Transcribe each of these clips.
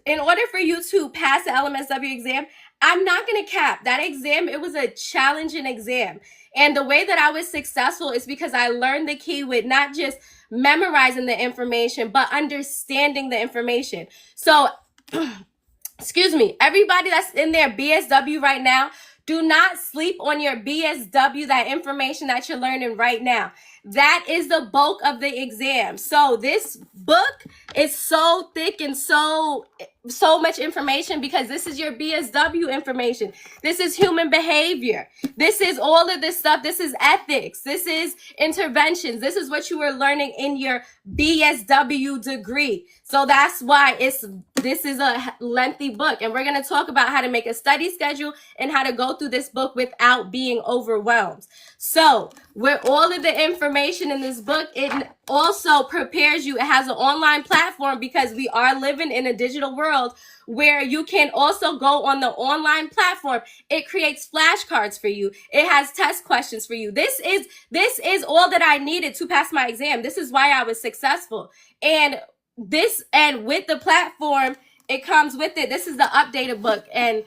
in order for you to pass the LMSW exam, I'm not going to cap that exam. It was a challenging exam. And the way that I was successful is because I learned the key with not just memorizing the information, but understanding the information. So, excuse me, everybody that's in their BSW right now, do not sleep on your BSW, that information that you're learning right now. That is the bulk of the exam. So this book is so thick and so much information because this is your BSW information. This is human behavior. This is all of this stuff. This is ethics. This is interventions. This is what you were learning in your BSW degree. So that's why this is a lengthy book, and we're going to talk about how to make a study schedule and how to go through this book without being overwhelmed. So with all of the information in this book, it also prepares you. It has an online platform because we are living in a digital world where you can also go on the online platform. It creates flashcards for you. It has test questions for you. This is all that I needed to pass my exam. This is why I was successful. And with the platform, it comes with it. This is the updated book, and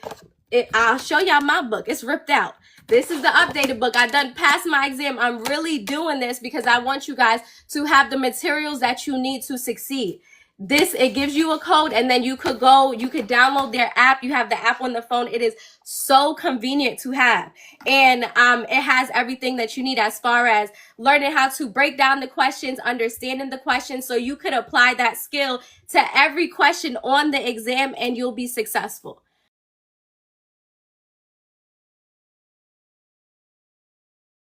I'll show y'all my book. It's ripped out. This is the updated book. I done passed my exam. I'm really doing this because I want you guys to have the materials that you need to succeed. It gives you a code, and then you could download their app. You have the app on the phone. It is so convenient to have. And it has everything that you need as far as learning how to break down the questions, understanding the questions, so you could apply that skill to every question on the exam and you'll be successful.